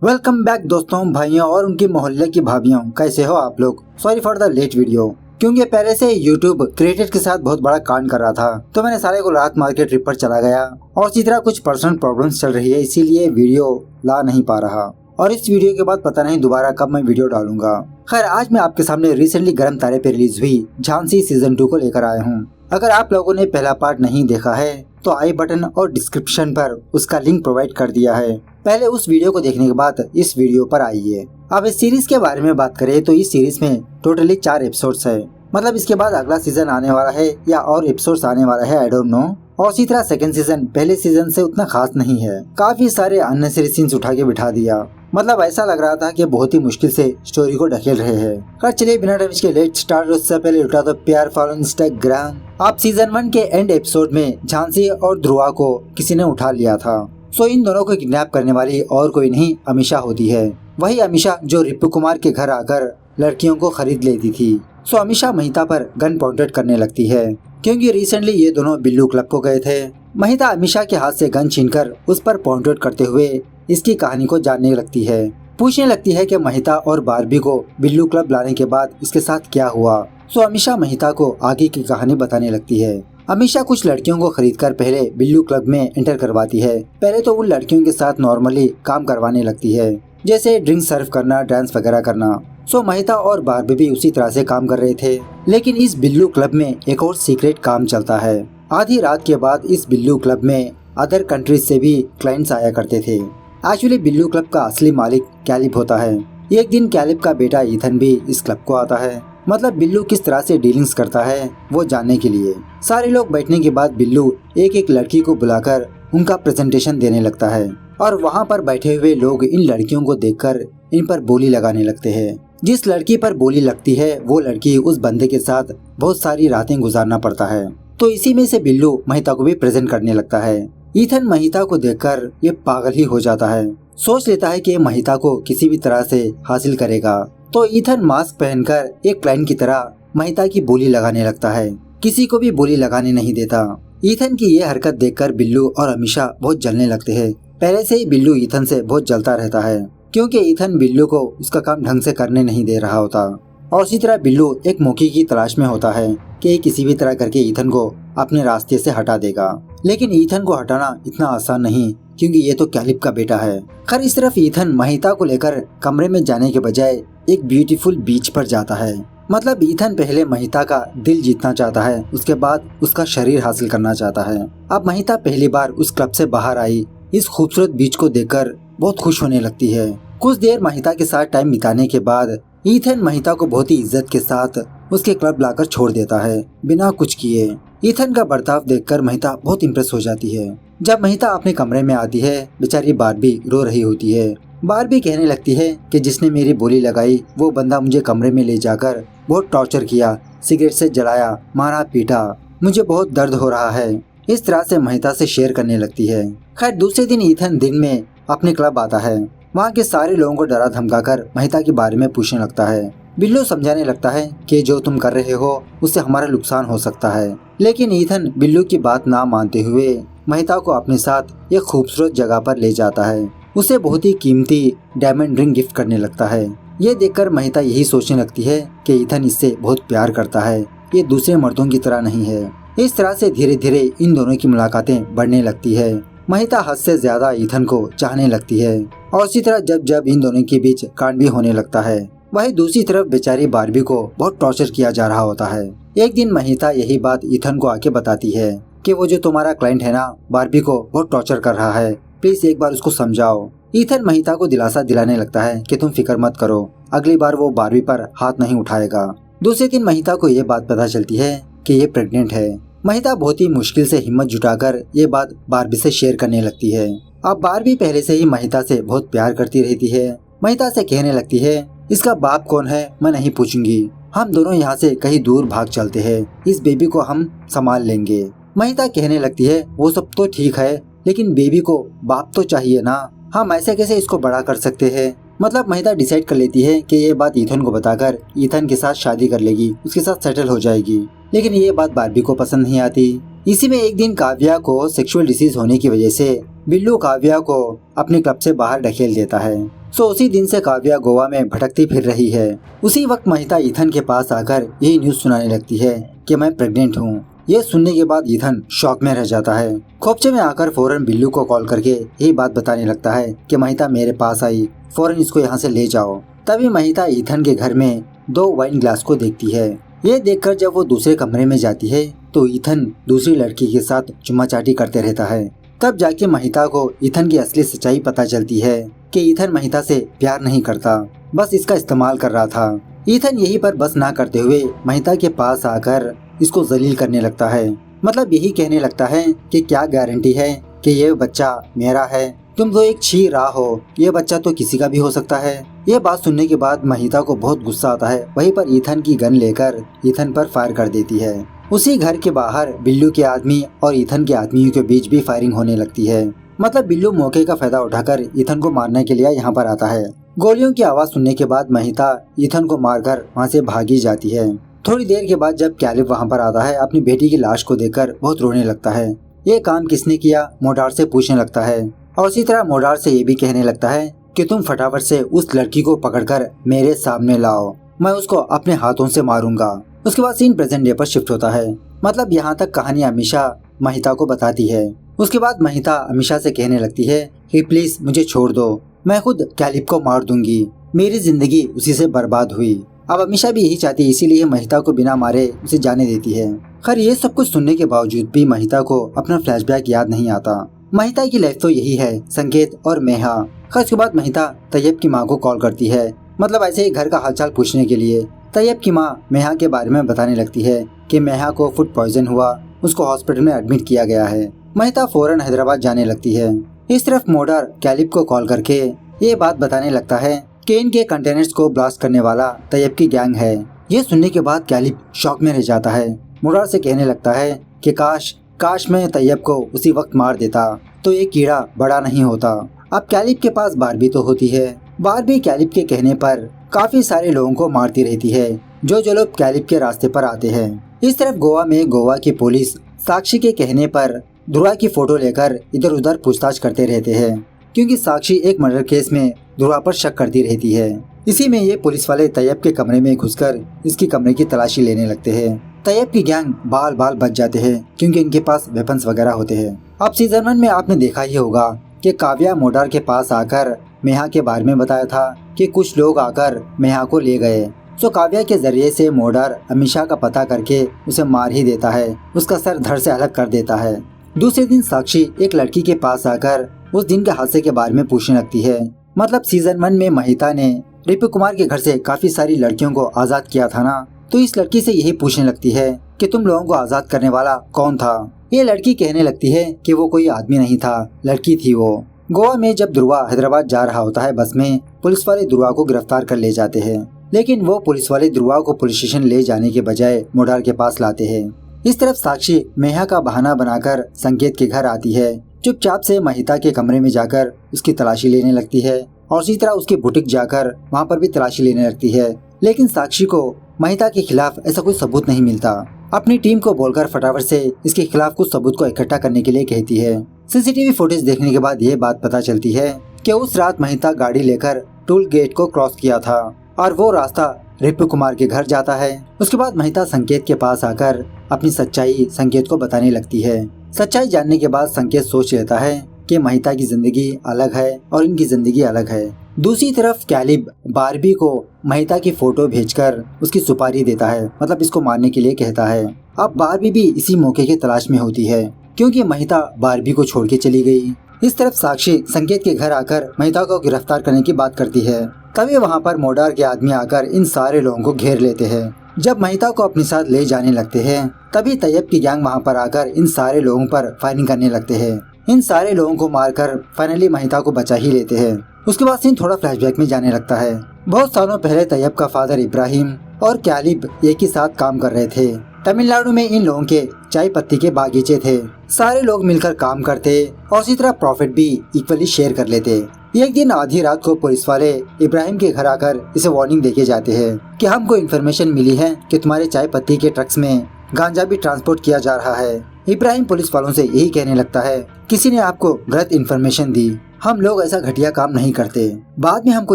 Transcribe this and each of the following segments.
Welcome back दोस्तों, भाइयों और उनके मोहल्ले की भाभियों, कैसे हो आप लोग। Sorry for the late video, क्योंकि पहले से YouTube क्रिएटर के साथ बहुत बड़ा कांड कर रहा था, तो मैंने सारे को रात मार के ट्रिप पर चला गया और इसी तरह कुछ पर्सनल प्रॉब्लम्स चल रही है, इसीलिए वीडियो ला नहीं पा रहा। और इस वीडियो के बाद पता नहीं दोबारा कब मैं वीडियो डालूंगा। खैर, आज मैं आपके सामने रिसेंटली गर्म तारे पे रिलीज हुई झांसी सीजन 2 को लेकर आया हूँ। अगर आप लोगों ने पहला पार्ट नहीं देखा है तो आई बटन और डिस्क्रिप्शन पर उसका लिंक प्रोवाइड कर दिया है। पहले उस वीडियो को देखने के बाद इस वीडियो पर आइए। अब इस सीरीज के बारे में बात करें तो इस सीरीज में टोटली 4 एपिसोड्स है। मतलब इसके बाद अगला सीजन आने वाला है या और एपिसोड्स आने वाला है, आई डोंट नो। और इसी तरह सेकंड सीजन पहले सीजन से उतना खास नहीं है, काफी सारे अननेसेसरी सीन्स उठा के बिठा दिया। मतलब ऐसा लग रहा था कि बहुत ही मुश्किल से स्टोरी को ढकेल रहे हैं। खैर चलिए बिना टाइम के लेट स्टार्ट। उससे पहले उठा तो प्यार फॉलो इंस्टाग्राम। आप सीजन 1 के एंड एपिसोड में झांसी और ध्रुवा को किसी ने उठा लिया था। सो इन दोनों को किडनैप करने वाली और कोई नहीं अमीषा होती है। वही अमीषा जो रिपु कुमार के घर आकर लड़कियों को खरीद लेती थी। सो अमीषा महिता पर गन पॉइंटेड करने लगती है, क्योंकि रिसेंटली ये दोनों बिल्लू क्लब को गए थे। महिता अमीषा के हाथ से गन छीनकर उस पर पॉइंटेड करते हुए इसकी कहानी को जानने लगती है। पूछने लगती है कि महिता और बार्बी को बिल्लू क्लब लाने के बाद इसके साथ क्या हुआ। सो अमीषा महिता को आगे की कहानी बताने लगती है। अमीषा कुछ लड़कियों को खरीदकर पहले बिल्लू क्लब में एंटर करवाती है। पहले तो उन लड़कियों के साथ नॉर्मली काम करवाने लगती है, जैसे ड्रिंक सर्व करना, डांस वगैरह करना। सो महिता और बार्बी भी उसी तरह से काम कर रहे थे। लेकिन इस बिल्लू क्लब में एक और सीक्रेट काम चलता है। आधी रात के बाद इस बिल्लू क्लब में अदर कंट्रीज से भी क्लाइंट्स आया करते थे। एक्चुअली बिल्लू क्लब का असली मालिक कैलिब होता है। एक दिन कैलिब का बेटा ईथन भी इस क्लब को आता है। मतलब बिल्लू किस तरह से डीलिंग्स करता है वो जानने के लिए। सारे लोग बैठने के बाद बिल्लू एक एक लड़की को बुलाकर उनका प्रेजेंटेशन देने लगता है और वहाँ पर बैठे हुए लोग इन लड़कियों को देखकर इन पर बोली लगाने लगते हैं। जिस लड़की पर बोली लगती है वो लड़की उस बंदे के साथ बहुत सारी रातें गुजारना पड़ता है। तो इसी में से बिल्लू महिता को भी प्रेजेंट करने लगता है। ईथन महिता को देखकर ये पागल ही हो जाता है। सोच लेता है कि महिता को किसी भी तरह से हासिल करेगा। तो ईथन मास्क पहनकर एक क्लाइंट की तरह महिता की बोली लगाने लगता है। किसी को भी बोली लगाने नहीं देता। ईथन की ये हरकत देखकर बिल्लू और अमीषा बहुत जलने लगते हैं। पहले से ही बिल्लू ईथन से बहुत जलता रहता है, क्योंकि ईथन बिल्लू को उसका काम ढंग से करने नहीं दे रहा होता। और इसी तरह बिल्लू एक मौके की तलाश में होता है कि किसी भी तरह करके ईथन को अपने रास्ते से हटा देगा। लेकिन ईथन को हटाना इतना आसान नहीं, क्योंकि ये तो कैलिब का बेटा है। खैर इस तरफ ईथन महिता को लेकर कमरे में जाने के बजाय एक ब्यूटीफुल बीच पर जाता है। मतलब ईथन पहले महिता का दिल जीतना चाहता है, उसके बाद उसका शरीर हासिल करना चाहता है। अब महिता पहली बार उस क्लब से बाहर आई इस खूबसूरत बीच को देखकर बहुत खुश होने लगती है। कुछ देर महिता के साथ टाइम बिताने के बाद ईथन महिता को बहुत ही इज्जत के साथ उसके क्लब लाकर छोड़ देता है, बिना कुछ किए। ईथन का बर्ताव देखकर महिता बहुत इम्प्रेस हो जाती है। जब महिता अपने कमरे में आती है, बेचारी बार्बी रो रही होती है। बार्बी कहने लगती है कि जिसने मेरी बोली लगाई वो बंदा मुझे कमरे में ले जाकर बहुत टॉर्चर किया, सिगरेट से जलाया, मारा पीटा, मुझे बहुत दर्द हो रहा है। इस तरह से महिता से शेयर करने लगती है। खैर दूसरे दिन ईथन दिन में अपने क्लब आता है। वहाँ के सारे लोगों को डरा धमकाकर महिता के बारे में पूछने लगता है। बिल्लू समझाने लगता है कि जो तुम कर रहे हो उससे हमारा नुकसान हो सकता है। लेकिन ईथन बिल्लू की बात ना मानते हुए महिता को अपने साथ एक खूबसूरत जगह पर ले जाता है। उसे बहुत ही कीमती डायमंड रिंग गिफ्ट करने लगता है। ये देखकर महिता यही सोचने लगती है कि ईथन इससे बहुत प्यार करता है, ये दूसरे मर्दों की तरह नहीं है। इस तरह से धीरे धीरे इन दोनों की मुलाकातें बढ़ने लगती है। महिता हद से ज्यादा ईथन को चाहने लगती है और इसी तरह जब जब इन दोनों के बीच कांड भी होने लगता है। वहीं दूसरी तरफ बेचारी बार्बी को बहुत टॉर्चर किया जा रहा होता है। एक दिन महिता यही बात ईथन को आके बताती है कि वो जो तुम्हारा क्लाइंट है ना, बार्बी को बहुत टॉर्चर कर रहा है, प्लीज एक बार उसको समझाओ। ईथन महिता को दिलासा दिलाने लगता है कि तुम फिक्र मत करो, अगली बार वो बार्बी पर हाथ नहीं उठाएगा। दूसरे दिन महिता को ये बात पता चलती है कि ये प्रेग्नेंट है। महिता बहुत ही मुश्किल से हिम्मत जुटाकर ये बात बार्बी से शेयर करने लगती है। अब बार्बी पहले से ही महिता से बहुत प्यार करती रहती है। महिता से कहने लगती है इसका बाप कौन है मैं नहीं पूछूंगी, हम दोनों यहाँ से कहीं दूर भाग चलते हैं, इस बेबी को हम संभाल लेंगे। महिता कहने लगती है वो सब तो ठीक है, लेकिन बेबी को बाप तो चाहिए ना, हम ऐसे कैसे इसको बड़ा कर सकते हैं। मतलब महिता डिसाइड कर लेती है कि ये बात ईथन को बताकर ईथन के साथ शादी कर लेगी, उसके साथ सेटल हो जाएगी। लेकिन ये बात बार्बी को पसंद नहीं आती। इसी में एक दिन काव्या को सेक्सुअल डिसीज होने की वजह से बिल्लू काव्या को अपने क्लब से बाहर ढकेल देता है। सो उसी दिन से काव्या गोवा में भटकती फिर रही है। उसी वक्त महिता ईथन के पास आकर यही न्यूज सुनाने लगती है कि मैं प्रेग्नेंट हूँ। ये सुनने के बाद ईथन शॉक में रह जाता है। खोपचे में आकर फौरन बिल्लू को कॉल करके यही बात बताने लगता है कि महिता मेरे पास आई, फौरन इसको यहाँ से ले जाओ। तभी महिता ईथन के घर में 2 वाइन ग्लास को देखती है। ये देखकर जब वो दूसरे कमरे में जाती है तो ईथन दूसरी लड़की के साथ चुम्माचाटी करते रहता है। तब जाके महिता को ईथन की असली सच्चाई पता चलती है कि ईथन महिता से प्यार नहीं करता, बस इसका इस्तेमाल कर रहा था। ईथन यही पर बस ना करते हुए महिता के पास आकर इसको जलील करने लगता है। मतलब यही कहने लगता है कि क्या गारंटी है कि ये बच्चा मेरा है, तुम तो एक छी रहा हो, ये बच्चा तो किसी का भी हो सकता है। ये बात सुनने के बाद महिता को बहुत गुस्सा आता है। वहीं पर ईथन की गन लेकर ईथन पर फायर कर देती है। उसी घर के बाहर बिल्लू के आदमी और ईथन के आदमियों के बीच भी फायरिंग होने लगती है। मतलब बिल्लू मौके का फायदा उठाकर ईथन को मारने के लिए यहाँ पर आता है। गोलियों की आवाज सुनने के बाद महिता ईथन को मारकर वहाँ से भागी जाती है। थोड़ी देर के बाद जब कैलिब वहाँ पर आता है, अपनी बेटी की लाश को देखकर बहुत रोने लगता है। ये काम किसने किया मोडार से पूछने लगता है और इसी तरह मोडार से ये भी कहने लगता है कि तुम फटाफट से उस लड़की को पकड़कर मेरे सामने लाओ, मैं उसको अपने हाथों से मारूंगा। उसके बाद सीन प्रेजेंट डे पर शिफ्ट होता है। मतलब यहाँ तक कहानी अमीशा महिता को बताती है। उसके बाद महिता अमीशा से कहने लगती है कि प्लीज मुझे छोड़ दो, मैं खुद कैलिब को मार दूंगी, मेरी जिंदगी उसी से बर्बाद हुई। अब अमीशा भी यही चाहती है, इसीलिए महिता को बिना मारे उसे जाने देती है। खैर ये सब कुछ सुनने के बावजूद भी महिता को अपना फ्लैशबैक याद नहीं आता। महिता की लाइफ तो यही है, संकेत और मेहा। खैर उसके बाद महिता तैयब की माँ को कॉल करती है, मतलब ऐसे ही घर का हालचाल पूछने के लिए। तैयब की माँ मेहा के बारे में बताने लगती है कि मेहा को फूड पॉइजन हुआ, उसको हॉस्पिटल में एडमिट किया गया है। महिता फौरन हैदराबाद जाने लगती है। इस तरफ मोडार कैलिब को कॉल करके ये बात बताने लगता है कि इनके कंटेनर्स को ब्लास्ट करने वाला तैयब की गैंग है। ये सुनने के बाद कैलिब शॉक में रह जाता है। मोडार से कहने लगता है कि काश मैं तैयब को उसी वक्त मार देता तो ये कीड़ा बड़ा नहीं होता। अब कैलिब के पास बारबी तो होती है। बारबी कैलिब के कहने पर काफी सारे लोगों को मारती रहती है जो लोग कैलिब के रास्ते पर आते हैं। इस तरफ गोवा में गोवा की पुलिस साक्षी के कहने पर ध्रुवा की फोटो लेकर इधर उधर पूछताछ करते रहते हैं, क्योंकि साक्षी एक मर्डर केस में ध्रुवा पर शक करती रहती है। इसी में ये पुलिस वाले तैयब के कमरे में घुसकर इसकी कमरे की तलाशी लेने लगते हैं। तैयब की गैंग बाल बच जाते हैं क्योंकि इनके पास वेपन्स वगैरह होते हैं। अब सीजन 1 में आपने देखा ही होगा कि काव्या मोडार के पास आकर मेहा के बारे में बताया था कि कुछ लोग आकर मेहा को ले गए। सो काव्या के जरिए से मोडार अमीशा का पता करके उसे मार ही देता है, उसका सर धड़ से अलग कर देता है। दूसरे दिन साक्षी एक लड़की के पास आकर उस दिन के हादसे के बारे में पूछने लगती है। मतलब सीजन 1 में महिता ने रिपु कुमार के घर से काफी सारी लड़कियों को आजाद किया था ना, तो इस लड़की से यही पूछने लगती है कि तुम लोगों को आजाद करने वाला कौन था। ये लड़की कहने लगती है कि वो कोई आदमी नहीं था, लड़की थी वो। गोवा में जब ध्रुवा हैदराबाद जा रहा होता है बस में, पुलिस वाले ध्रुवा को गिरफ्तार कर ले जाते हैं, लेकिन वो पुलिस वाले ध्रुवा को पुलिस स्टेशन ले जाने के बजाय मोडार के पास लाते हैं। इस तरफ साक्षी मेहा का बहाना बनाकर संकेत के घर आती है। चुपचाप से महिता के कमरे में जाकर उसकी तलाशी लेने लगती है और इसी तरह उसकी बुटीक जाकर वहाँ पर भी तलाशी लेने लगती है। लेकिन साक्षी को महिता के खिलाफ ऐसा कोई सबूत नहीं मिलता। अपनी टीम को बोलकर फटाफट से इसके खिलाफ कुछ सबूत को इकट्ठा करने के लिए कहती है। सीसीटीवी फुटेज देखने के बाद ये बात पता चलती है कि उस रात महिता गाड़ी लेकर टोल गेट को क्रॉस किया था और वो रास्ता रिपु कुमार के घर जाता है। उसके बाद महिता संकेत के पास आकर अपनी सच्चाई संकेत को बताने लगती है। सच्चाई जानने के बाद संकेत सोच लेता है कि महिता की जिंदगी अलग है और इनकी जिंदगी अलग है। दूसरी तरफ कैलिब बारबी को महिता की फोटो भेजकर उसकी सुपारी देता है, मतलब इसको मारने के लिए कहता है। अब बारबी भी इसी मौके की तलाश में होती है क्योंकि महिता बारबी को छोड़ के चली गई। इस तरफ साक्षी संकेत के घर आकर महिता को गिरफ्तार करने की बात करती है। तभी वहाँ पर मोडार के आदमी आकर इन सारे लोगों को घेर लेते हैं। जब महिता को अपने साथ ले जाने लगते हैं तभी तैयब की गैंग वहाँ पर आकर इन सारे लोगों पर फायरिंग करने लगते हैं। इन सारे लोगों को मारकर फाइनली महिता को बचा ही लेते हैं। उसके बाद सीन थोड़ा फ्लैशबैक में जाने लगता है। बहुत सालों पहले तैयब का फादर इब्राहिम और कैलिब एक ही साथ काम कर रहे थे। तमिलनाडु में इन लोगों के चाय पत्ती के बागीचे थे। सारे लोग मिलकर काम करते और इसी तरह प्रॉफिट भी इक्वली शेयर कर लेते। एक दिन आधी रात को पुलिस वाले इब्राहिम के घर आकर इसे वार्निंग देके जाते हैं कि हमको इन्फॉर्मेशन मिली है कि तुम्हारे चाय पत्ती के ट्रक्स में गांजा भी ट्रांसपोर्ट किया जा रहा है। इब्राहिम पुलिस वालों से यही कहने लगता है, किसी ने आपको गलत इन्फॉर्मेशन दी, हम लोग ऐसा घटिया काम नहीं करते। बाद में हमको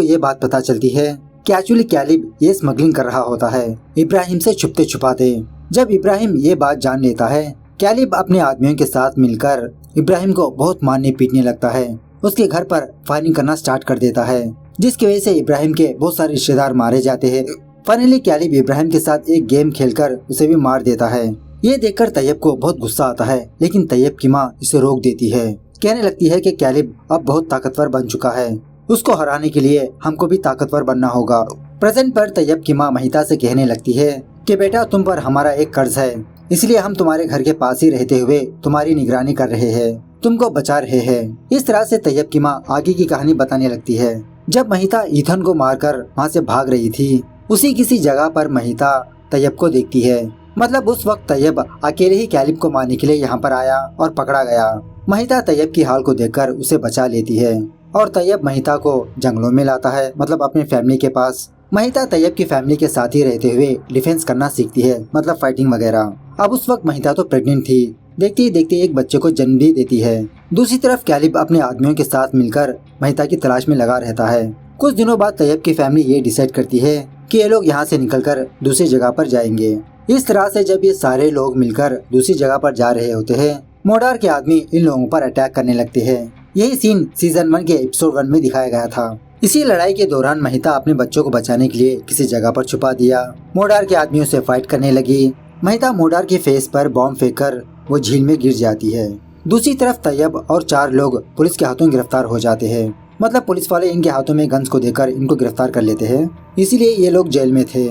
ये बात पता चलती है कि एक्चुअली कैलिब ये स्मगलिंग कर रहा होता है इब्राहिम से छुपते छुपाते। जब इब्राहिम ये बात जान लेता है, कैलिब अपने आदमियों के साथ मिलकर इब्राहिम को बहुत मारने पीटने लगता है। उसके घर पर फायरिंग करना स्टार्ट कर देता है, जिसकी वजह से इब्राहिम के बहुत सारे रिश्तेदार मारे जाते हैं। फाइनली कैलिब इब्राहिम के साथ एक गेम खेलकर उसे भी मार देता है। ये देखकर तैयब को बहुत गुस्सा आता है, लेकिन तैयब की माँ इसे रोक देती है। कहने लगती है कि कैलिब अब बहुत ताकतवर बन चुका है, उसको हराने के लिए हमको भी ताकतवर बनना होगा। प्रेजेंट पर तैयब की माँ महिता से कहने लगती है कि बेटा तुम पर हमारा एक कर्ज है, इसलिए हम तुम्हारे घर के पास ही रहते हुए तुम्हारी निगरानी कर रहे हैं, तुमको बचा रहे हैं। इस तरह से तैयब की माँ आगे की कहानी बताने लगती है। जब महिता ईथन को मारकर वहाँ से भाग रही थी, उसी किसी जगह पर महिता तैयब को देखती है। मतलब उस वक्त तैयब अकेले ही कैलिब को मारने के लिए यहाँ पर आया और पकड़ा गया। महिता तैयब की हाल को देखकर उसे बचा लेती है और तैयब महिता को जंगलों में लाता है, मतलब अपने फैमिली के पास। महिता तैयब की फैमिली के साथ ही रहते हुए डिफेंस करना सीखती है, मतलब फाइटिंग वगैरह। अब उस वक्त महिता तो प्रेग्नेंट थी, देखते ही देखते एक बच्चे को जन्म भी देती है। दूसरी तरफ कैलिब अपने आदमियों के साथ मिलकर महिता की तलाश में लगा रहता है। कुछ दिनों बाद तैयब की फैमिली ये डिसाइड करती है कि ये लोग यहाँ से निकलकर दूसरी जगह पर जाएंगे। इस तरह से जब ये सारे लोग मिलकर दूसरी जगह पर जा रहे होते हैं, मोडार के आदमी इन लोगों पर अटैक करने लगते हैं। यही सीन सीजन 1 के एपिसोड 1 में दिखाया गया था। इसी लड़ाई के दौरान महिता अपने बच्चों को बचाने के लिए किसी जगह पर छुपा दिया। मोडार के आदमियों से फाइट करने लगी। महिता मोडार के फेस पर बॉम्ब फेंककर वो झील में गिर जाती है। दूसरी तरफ तैयब और 4 लोग पुलिस के हाथों गिरफ्तार हो जाते हैं। मतलब पुलिस वाले इनके हाथों में गन्स को देकर इनको गिरफ्तार कर लेते हैं, इसीलिए ये लोग जेल में थे।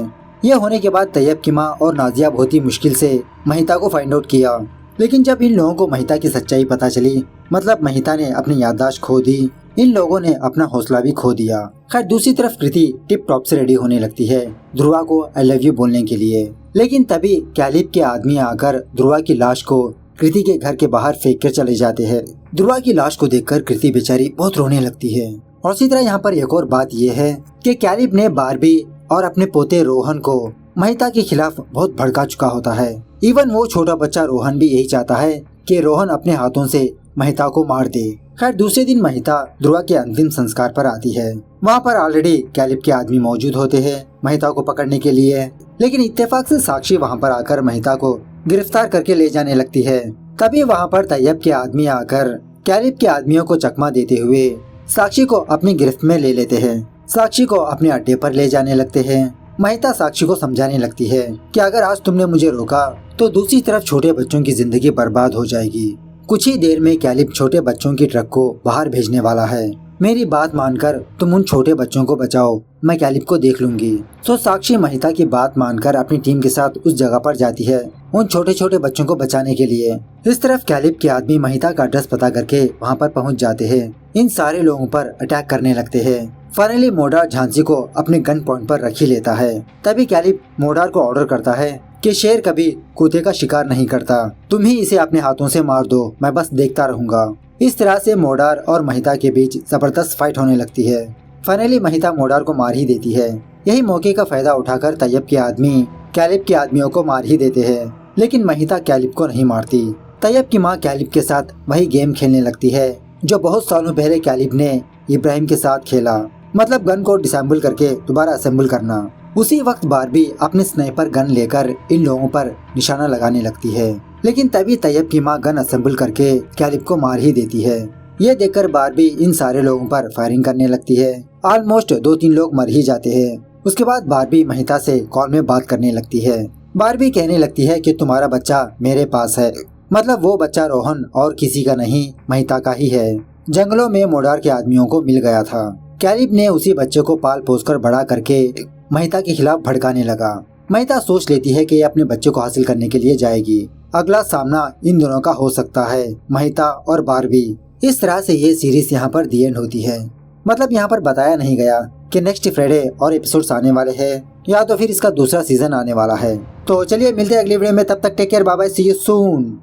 यह होने के बाद तैयब की माँ और नाजिया बहुत ही मुश्किल से महिता को फाइंड आउट किया, लेकिन जब इन लोगों को महिता की सच्चाई पता चली, मतलब महिता ने अपनी याददाश्त खो दी, इन लोगों ने अपना हौसला भी खो दिया। खैर दूसरी तरफ कृति टिप टॉप से रेडी होने लगती है ध्रुवा को आई लव यू बोलने के लिए, लेकिन तभी कैलिब के आदमी आकर ध्रुवा की लाश को कृति के घर के बाहर फेंक कर चले जाते हैं। ध्रुवा की लाश को देखकर कृति बेचारी बहुत रोने लगती है। और इसी तरह यहाँ पर एक और बात यह है कि कैलिब ने बारबी और अपने पोते रोहन को महिता के खिलाफ बहुत भड़का चुका होता है। इवन वो छोटा बच्चा रोहन भी यही चाहता है कि रोहन अपने हाथों से महिता को मार दे। खैर दूसरे दिन महिता ध्रुवा के अंतिम संस्कार पर आती है। वहाँ पर ऑलरेडी कैलिब के आदमी मौजूद होते हैं महिता को पकड़ने के लिए, लेकिन इत्तेफाक से साक्षी वहाँ पर आकर महिता को गिरफ्तार करके ले जाने लगती है। तभी वहाँ पर तैयब के आदमी आकर कैलिब के आदमियों को चकमा देते हुए साक्षी को अपनी गिरफ्त में ले लेते हैं। साक्षी को अपने अड्डे पर ले जाने लगते हैं। महिता साक्षी को समझाने लगती है कि अगर आज तुमने मुझे रोका तो दूसरी तरफ छोटे बच्चों की जिंदगी बर्बाद हो जाएगी। कुछ ही देर में कैलिब छोटे बच्चों की ट्रक को बाहर भेजने वाला है। मेरी बात मानकर तुम उन छोटे बच्चों को बचाओ, मैं कैलिब को देख लूंगी। तो साक्षी महिता की बात मानकर अपनी टीम के साथ उस जगह पर जाती है उन छोटे छोटे बच्चों को बचाने के लिए। इस तरफ कैलिब के आदमी महिता का एड्रेस पता करके वहाँ पर पहुँच जाते हैं। इन सारे लोगों पर अटैक करने लगते हैं। फाइनली मोडार झांसी को अपने गन पॉइंट पर रख ही लेता है। तभी कैलिब मोडार को ऑर्डर करता है कि शेर कभी कुत्ते का शिकार नहीं करता, तुम ही इसे अपने हाथों से मार दो, मैं बस देखता रहूंगा। इस तरह से मोडार और महिता के बीच जबरदस्त फाइट होने लगती है। फाइनली महिता मोडार को मार ही देती है। यही मौके का फायदा उठाकर तैयब के आदमी कैलिब के आदमियों को मार ही देते हैं, लेकिन महिता कैलिब को नहीं मारती। तैयब की माँ कैलिब के साथ वही गेम खेलने लगती है जो बहुत सालों पहले कैलिब ने इब्राहिम के साथ खेला, मतलब गन को डिसेंबल करके दोबारा असेंबल करना। उसी वक्त बारबी अपने स्नाइपर गन लेकर इन लोगों पर निशाना लगाने लगती है, लेकिन तभी तैयब की माँ गन असेंबल करके कैलिब को मार ही देती है। ये देखकर बारबी इन सारे लोगों पर फायरिंग करने लगती है। ऑलमोस्ट 2-3 लोग मर ही जाते हैं। उसके बाद बारबी महिता से कॉल में बात करने लगती है। बारबी कहने लगती है कि तुम्हारा बच्चा मेरे पास है, मतलब वो बच्चा रोहन और किसी का नहीं महिता का ही है। जंगलों में मोडार के आदमियों को मिल गया था। कैलिब ने उसी बच्चे को पाल पोस कर बड़ा करके महिता के खिलाफ भड़काने लगा। महिता सोच लेती है कि ये अपने बच्चे को हासिल करने के लिए जाएगी। अगला सामना इन दोनों का हो सकता है, महिता और बारबी। इस तरह से ये सीरीज यहाँ पर दी एंड होती है। मतलब यहाँ पर बताया नहीं गया कि नेक्स्ट फ्राइडे और एपिसोड्स आने वाले हैं या तो फिर इसका दूसरा सीजन आने वाला है। तो चलिए मिलते हैं अगली वीडियो में, तब तक take care, bye bye, see you soon.